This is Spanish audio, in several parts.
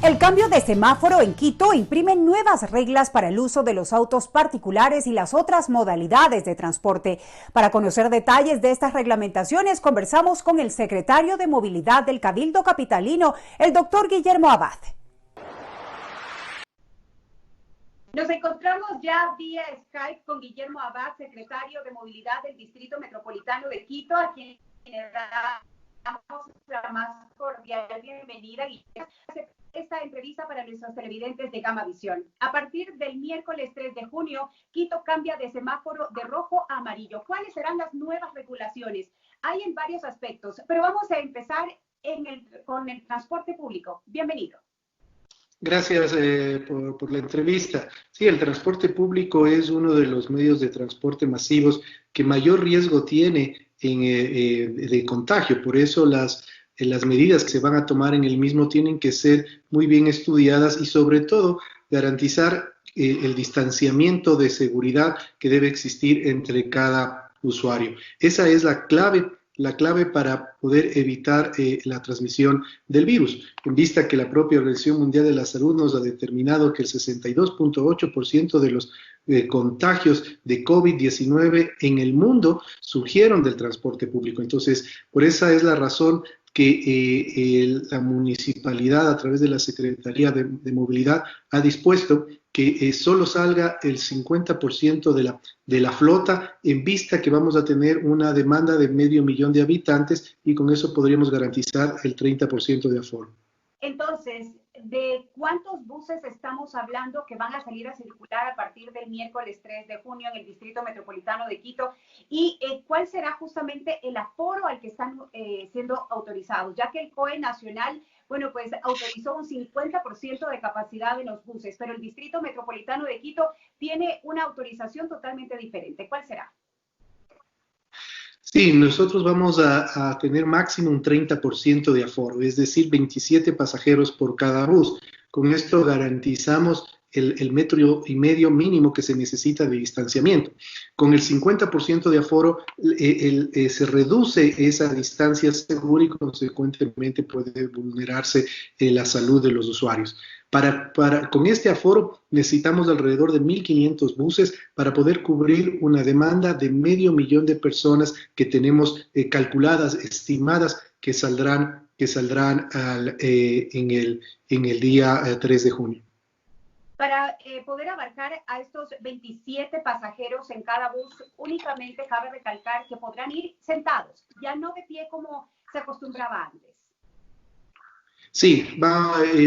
El cambio de semáforo en Quito imprime nuevas reglas para el uso de los autos particulares y las otras modalidades de transporte. Para conocer detalles de estas reglamentaciones, conversamos con el secretario de Movilidad del Cabildo Capitalino, el doctor Guillermo Abad. Nos encontramos ya vía Skype con Guillermo Abad, secretario de Movilidad del Distrito Metropolitano de Quito, a quien le damos la más cordial bienvenida y esta entrevista para nuestros televidentes de Gamavisión. A partir del miércoles 3 de junio, Quito cambia de semáforo de rojo a amarillo. ¿Cuáles serán las nuevas regulaciones? Hay en varios aspectos, pero vamos a empezar con el transporte público. Bienvenido. Gracias por la entrevista. Sí, el transporte público es uno de los medios de transporte masivos que mayor riesgo tiene de contagio. Por eso las medidas que se van a tomar en el mismo tienen que ser muy bien estudiadas y sobre todo garantizar el distanciamiento de seguridad que debe existir entre cada usuario. Esa es la clave para poder evitar la transmisión del virus, en vista que la propia Organización Mundial de la Salud nos ha determinado que el 62.8% de los contagios de COVID-19 en el mundo surgieron del transporte público. Entonces, por esa es la razón que la municipalidad, a través de la Secretaría de Movilidad, ha dispuesto que solo salga el 50% de la flota, en vista que vamos a tener una demanda de 500.000 de habitantes y con eso podríamos garantizar el 30% de aforo. Entonces, ¿de cuántos buses estamos hablando que van a salir a circular a partir del miércoles 3 de junio en el Distrito Metropolitano de Quito? ¿Y cuál será justamente el aforo al que están siendo autorizados? Ya que el COE Nacional, bueno, pues autorizó un 50% de capacidad de los buses, pero el Distrito Metropolitano de Quito tiene una autorización totalmente diferente. ¿Cuál será? Sí, nosotros vamos a tener máximo un 30% de aforo, es decir, 27 pasajeros por cada bus. Con esto garantizamos el 1,5 metros mínimo que se necesita de distanciamiento. Con el 50% de aforo se reduce esa distancia segura y consecuentemente puede vulnerarse la salud de los usuarios. Con este aforo necesitamos alrededor de 1.500 buses para poder cubrir una demanda de 500.000 de personas que tenemos calculadas, estimadas, que saldrán en el día 3 de junio. Para poder abarcar a estos 27 pasajeros en cada bus, únicamente cabe recalcar que podrán ir sentados, ya no de pie como se acostumbraba antes. Sí,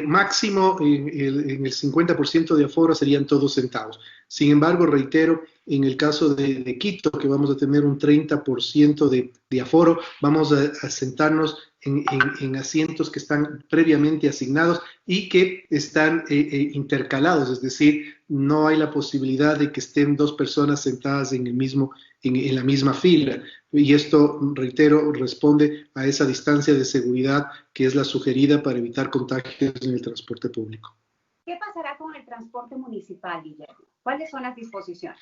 máximo en el 50% de aforo serían todos sentados. Sin embargo, reitero, en el caso de Quito, que vamos a tener un 30% de aforo, vamos a sentarnos en asientos que están previamente asignados y que están intercalados, es decir, no hay la posibilidad de que estén dos personas sentadas en la misma fila. Y esto, reitero, responde a esa distancia de seguridad que es la sugerida para evitar contagios en el transporte público. ¿Qué pasará con el transporte municipal, Guillermo? ¿Cuáles son las disposiciones?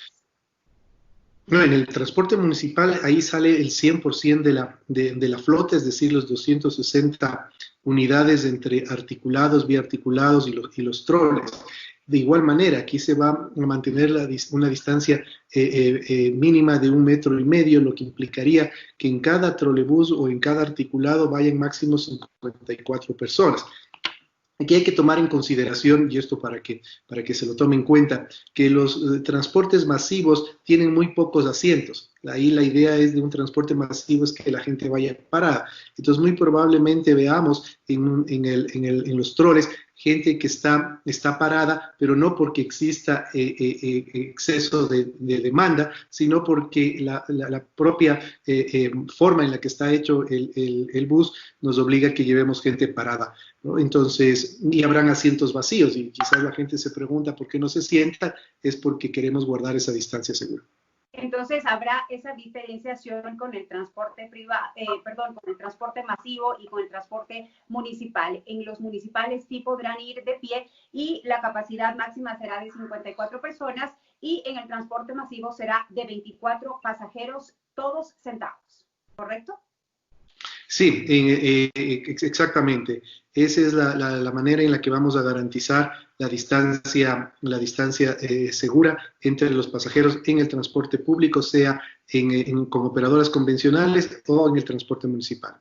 No, en el transporte municipal ahí sale el 100% de la flota, es decir, los 260 unidades entre articulados, biarticulados y los troles. De igual manera, aquí se va a mantener una distancia mínima de 1,5 metros, lo que implicaría que en cada trolebús o en cada articulado vayan máximo 54 personas. Aquí hay que tomar en consideración, y esto para que se lo tome en cuenta, que los transportes masivos tienen muy pocos asientos. Ahí la idea es de un transporte masivo es que la gente vaya parada. Entonces, muy probablemente veamos en los troles gente que está parada, pero no porque exista exceso de demanda, sino porque la propia forma en la que está hecho el bus nos obliga a que llevemos gente parada, ¿no? Entonces, y habrán asientos vacíos, y quizás la gente se pregunta por qué no se sienta, es porque queremos guardar esa distancia segura. Entonces, habrá esa diferenciación con el transporte con el transporte masivo y con el transporte municipal. En los municipales sí podrán ir de pie y la capacidad máxima será de 54 personas y en el transporte masivo será de 24 pasajeros, todos sentados, ¿correcto? Sí, exactamente. Esa es la manera en la que vamos a garantizar la distancia segura entre los pasajeros en el transporte público, sea con operadoras convencionales o en el transporte municipal.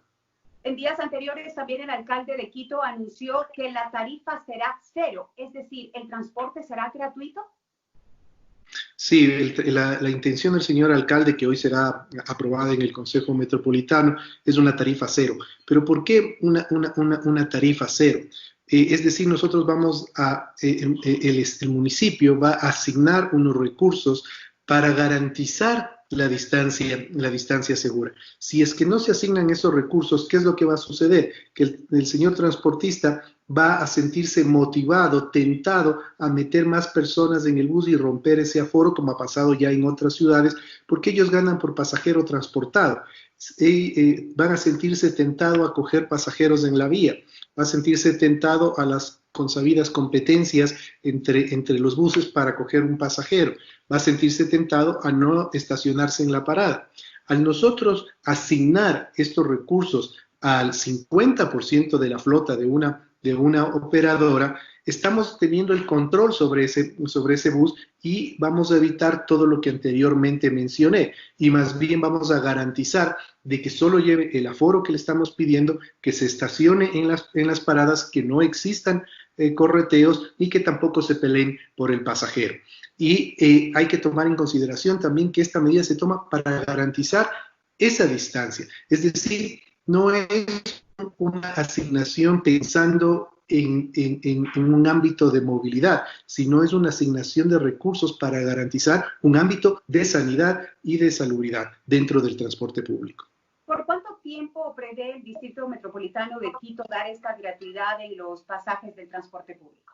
En días anteriores también el alcalde de Quito anunció que la tarifa será cero, es decir, ¿el transporte será gratuito? Sí, la intención del señor alcalde, que hoy será aprobada en el Consejo Metropolitano, es una tarifa cero. Pero ¿por qué una tarifa cero? Es decir, nosotros el municipio va a asignar unos recursos para garantizar la distancia segura. Si es que no se asignan esos recursos, ¿qué es lo que va a suceder? Que el señor transportista va a sentirse motivado, tentado a meter más personas en el bus y romper ese aforo, como ha pasado ya en otras ciudades, porque ellos ganan por pasajero transportado. Van a sentirse tentado a coger pasajeros en la vía, va a sentirse tentado a las consabidas competencias entre los buses para coger un pasajero, va a sentirse tentado a no estacionarse en la parada. Al nosotros asignar estos recursos al 50% de la flota de una operadora, estamos teniendo el control sobre ese bus y vamos a evitar todo lo que anteriormente mencioné y más bien vamos a garantizar de que solo lleve el aforo que le estamos pidiendo, que se estacione en las paradas, que no existan correteos y que tampoco se peleen por el pasajero. Y hay que tomar en consideración también que esta medida se toma para garantizar esa distancia, es decir, no es una asignación pensando en un ámbito de movilidad, sino es una asignación de recursos para garantizar un ámbito de sanidad y de salubridad dentro del transporte público. ¿Por cuánto tiempo prevé el Distrito Metropolitano de Quito dar esta gratuidad en los pasajes del transporte público?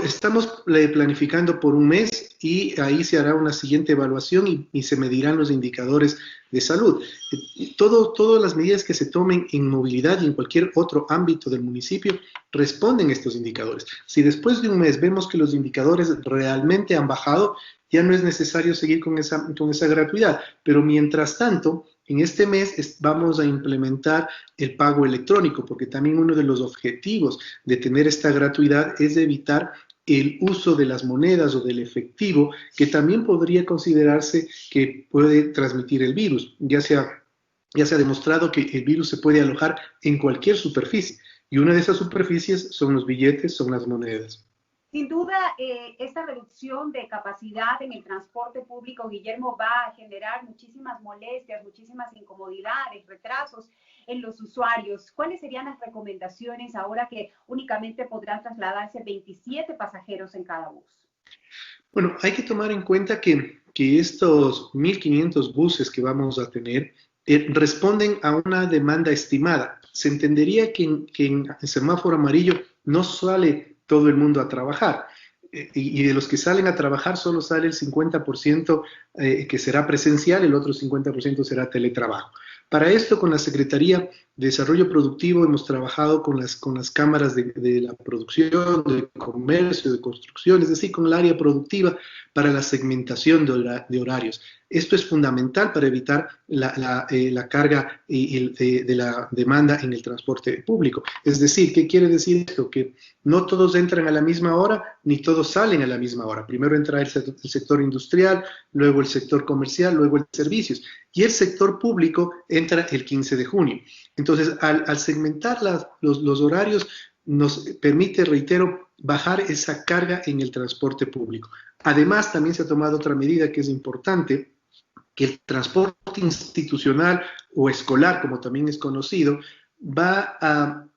Estamos planificando por un mes y ahí se hará una siguiente evaluación y se medirán los indicadores de salud. Todas las medidas que se tomen en movilidad y en cualquier otro ámbito del municipio responden a estos indicadores. Si después de un mes vemos que los indicadores realmente han bajado, ya no es necesario seguir con esa gratuidad. Pero mientras tanto, en este mes vamos a implementar el pago electrónico, porque también uno de los objetivos de tener esta gratuidad es evitar el uso de las monedas o del efectivo, que también podría considerarse que puede transmitir el virus. Ya se ha demostrado que el virus se puede alojar en cualquier superficie, y una de esas superficies son los billetes, son las monedas. Sin duda, esta reducción de capacidad en el transporte público, Guillermo, va a generar muchísimas molestias, muchísimas incomodidades, retrasos en los usuarios. ¿Cuáles serían las recomendaciones ahora que únicamente podrán trasladarse 27 pasajeros en cada bus? Bueno, hay que tomar en cuenta que estos 1.500 buses que vamos a tener responden a una demanda estimada. Se entendería que en semáforo amarillo no sale todo el mundo a trabajar. Y de los que salen a trabajar solo sale el 50% que será presencial, el otro 50% será teletrabajo. Para esto, con la Secretaría de Desarrollo Productivo hemos trabajado con las cámaras de la producción, de comercio, de construcción, es decir, con el área productiva para la segmentación de horarios. Esto es fundamental para evitar la carga de la demanda en el transporte público. Es decir, ¿qué quiere decir esto? Que no todos entran a la misma hora, ni todos salen a la misma hora. Primero entra el sector industrial, luego el sector comercial, luego el de servicios. Y el sector público entra el 15 de junio. Entonces, al segmentar los horarios, nos permite, reitero, bajar esa carga en el transporte público. Además, también se ha tomado otra medida que es importante, que el transporte institucional o escolar, como también es conocido, va a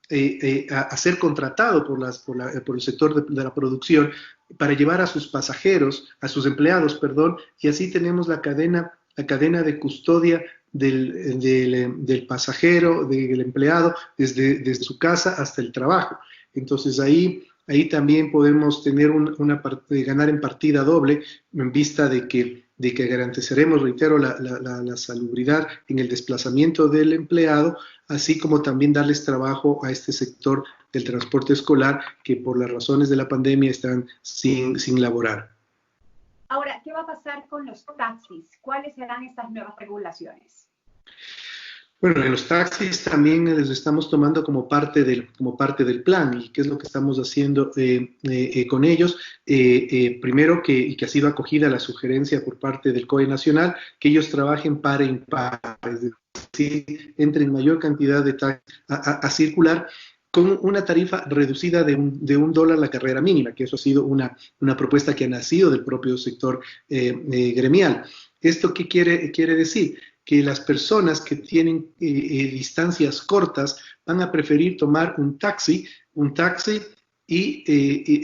ser contratado por el sector de la producción para llevar a sus pasajeros, a sus empleados, perdón, y así tenemos la cadena de custodia del pasajero, del empleado, desde su casa hasta el trabajo. Entonces ahí también podemos tener ganar en partida doble, en vista de que garantizaremos, reitero, la salubridad en el desplazamiento del empleado, así como también darles trabajo a este sector del transporte escolar que por las razones de la pandemia están sin laborar. Ahora, ¿qué va a pasar con los taxis? ¿Cuáles serán estas nuevas regulaciones? Bueno, en los taxis también les estamos tomando como parte del plan. ¿Y qué es lo que estamos haciendo con ellos? Primero, y que ha sido acogida la sugerencia por parte del COE Nacional, que ellos trabajen par e impar, es decir, entren mayor cantidad de taxis a circular con una tarifa reducida de $1 la carrera mínima, que eso ha sido una propuesta que ha nacido del propio sector gremial. ¿Esto qué quiere decir? Que las personas que tienen distancias cortas van a preferir tomar un taxi e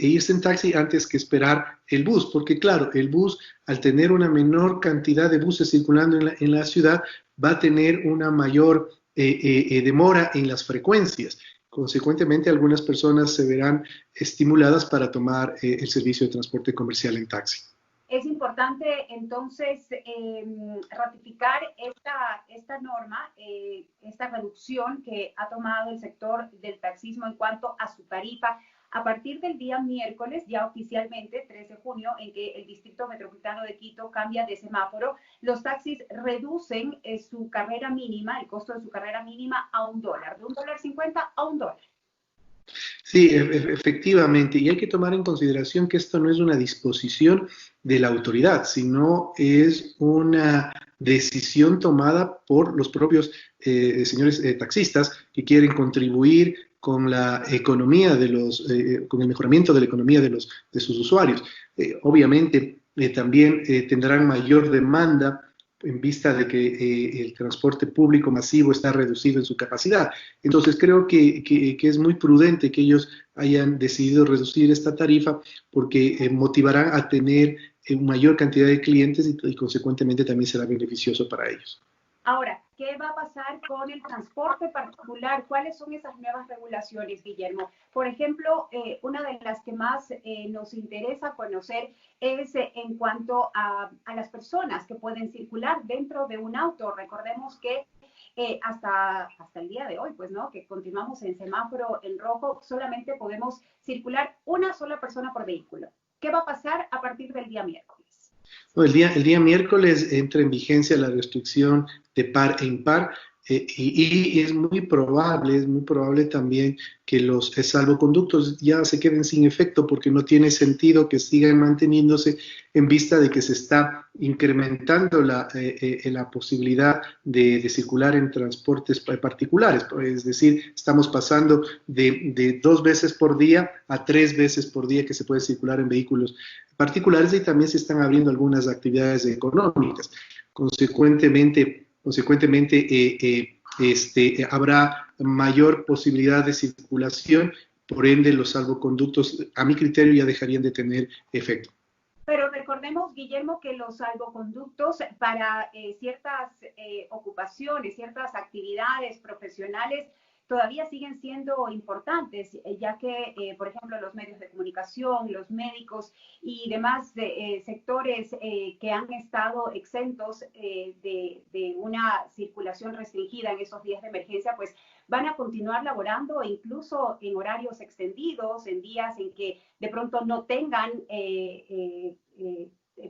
irse en taxi antes que esperar el bus, porque claro, el bus, al tener una menor cantidad de buses circulando en la ciudad, va a tener una mayor demora en las frecuencias. Consecuentemente, algunas personas se verán estimuladas para tomar el servicio de transporte comercial en taxi. Es importante entonces ratificar esta norma, esta reducción que ha tomado el sector del taxismo en cuanto a su tarifa a partir del día miércoles, ya oficialmente, 3 de junio, en que el Distrito Metropolitano de Quito cambia de semáforo. Los taxis reducen su carrera mínima, el costo de su carrera mínima a $1, de $1.50 a $1. Sí, efectivamente, y hay que tomar en consideración que esto no es una disposición de la autoridad, sino es una decisión tomada por los propios señores taxistas que quieren contribuir con la economía con el mejoramiento de la economía de sus usuarios. Obviamente, también tendrán mayor demanda en vista de que el transporte público masivo está reducido en su capacidad. Entonces creo que es muy prudente que ellos hayan decidido reducir esta tarifa porque motivarán a tener mayor cantidad de clientes y consecuentemente también será beneficioso para ellos. Ahora, ¿qué va a pasar con el transporte particular? ¿Cuáles son esas nuevas regulaciones, Guillermo? Por ejemplo, una de las que más nos interesa conocer es en cuanto a las personas que pueden circular dentro de un auto. Recordemos que hasta el día de hoy, pues, ¿no? Que continuamos en semáforo en rojo, solamente podemos circular una sola persona por vehículo. ¿Qué va a pasar a partir del día miércoles? No, el día miércoles entra en vigencia la restricción de par e impar y es muy probable también que los salvoconductos ya se queden sin efecto porque no tiene sentido que sigan manteniéndose en vista de que se está incrementando la posibilidad de circular en transportes particulares. Es decir, estamos pasando de 2 veces por día a 3 veces por día que se puede circular en vehículos particulares y también se están abriendo algunas actividades económicas. Consecuentemente habrá mayor posibilidad de circulación, por ende los salvoconductos, a mi criterio, ya dejarían de tener efecto. Pero recordemos, Guillermo, que los salvoconductos para ciertas ocupaciones, ciertas actividades profesionales, todavía siguen siendo importantes, ya que, por ejemplo, los medios de comunicación, los médicos y demás sectores que han estado exentos de una circulación restringida en esos días de emergencia, pues van a continuar laborando incluso en horarios extendidos, en días en que de pronto no tengan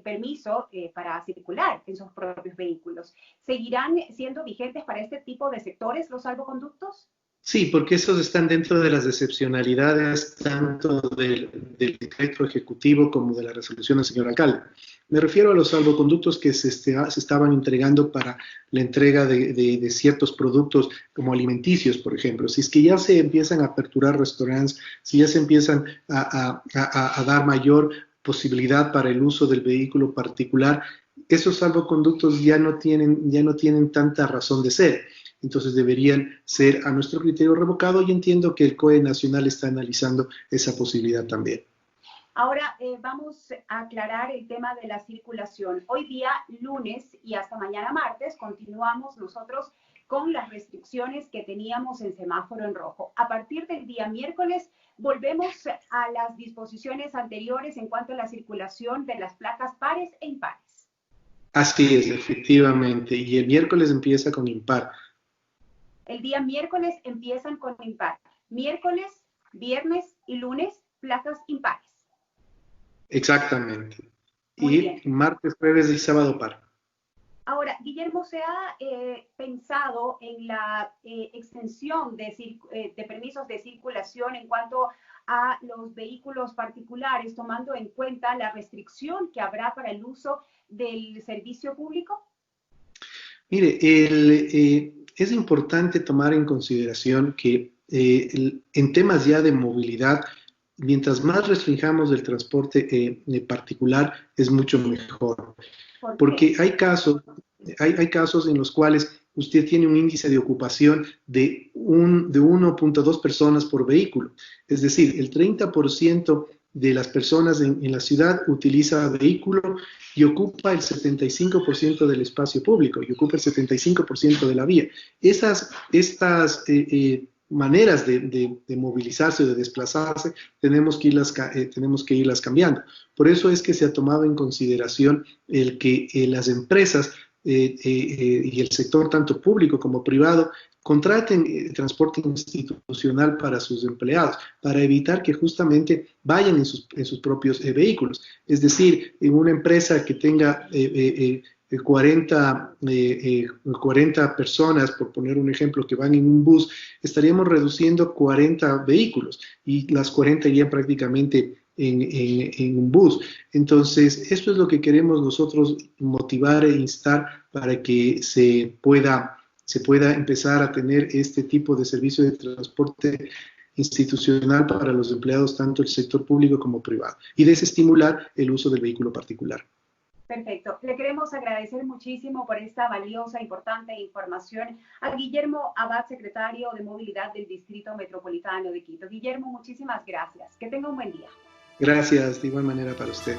permiso para circular en sus propios vehículos. ¿Seguirán siendo vigentes para este tipo de sectores los salvoconductos? Sí, porque esos están dentro de las excepcionalidades tanto del decreto ejecutivo como de la resolución del señor alcalde. Me refiero a los salvoconductos que se estaban entregando para la entrega de ciertos productos como alimenticios, por ejemplo. Si es que ya se empiezan a aperturar restaurantes, si ya se empiezan a dar mayor posibilidad para el uso del vehículo particular, esos salvoconductos ya no tienen tanta razón de ser. Entonces deberían ser a nuestro criterio revocados y entiendo que el COE Nacional está analizando esa posibilidad también. Ahora vamos a aclarar el tema de la circulación. Hoy día, lunes y hasta mañana martes, continuamos nosotros con las restricciones que teníamos en semáforo en rojo. A partir del día miércoles, volvemos a las disposiciones anteriores en cuanto a la circulación de las placas pares e impares. Así es, efectivamente. Y el miércoles empieza con impar. El día miércoles empiezan con impar. Miércoles, viernes y lunes, placas impares. Exactamente. Muy y bien. Martes, jueves y sábado par. Ahora, Guillermo, ¿se ha pensado en la extensión de permisos de circulación en cuanto a los vehículos particulares, tomando en cuenta la restricción que habrá para el uso del servicio público? Mire, es importante tomar en consideración que en temas ya de movilidad, mientras más restringamos el transporte particular, es mucho mejor. ¿Por qué? Porque hay casos en los cuales usted tiene un índice de ocupación de 1.2 personas por vehículo. Es decir, el 30% de las personas en la ciudad utiliza vehículo y ocupa el 75% del espacio público y ocupa el 75% de la vía. Estas maneras de movilizarse o de desplazarse tenemos que irlas cambiando. Por eso es que se ha tomado en consideración el que las empresas y el sector tanto público como privado contraten transporte institucional para sus empleados, para evitar que justamente vayan en sus propios vehículos. Es decir, en una empresa que tenga 40 personas, por poner un ejemplo, que van en un bus, estaríamos reduciendo 40 vehículos y las 40 irían prácticamente en un bus. Entonces, esto es lo que queremos nosotros motivar e instar para que se pueda empezar a tener este tipo de servicio de transporte institucional para los empleados, tanto el sector público como privado, y desestimular el uso del vehículo particular. Perfecto. Le queremos agradecer muchísimo por esta valiosa, importante información a Guillermo Abad, secretario de Movilidad del Distrito Metropolitano de Quito. Guillermo, muchísimas gracias. Que tenga un buen día. Gracias, de igual manera para usted.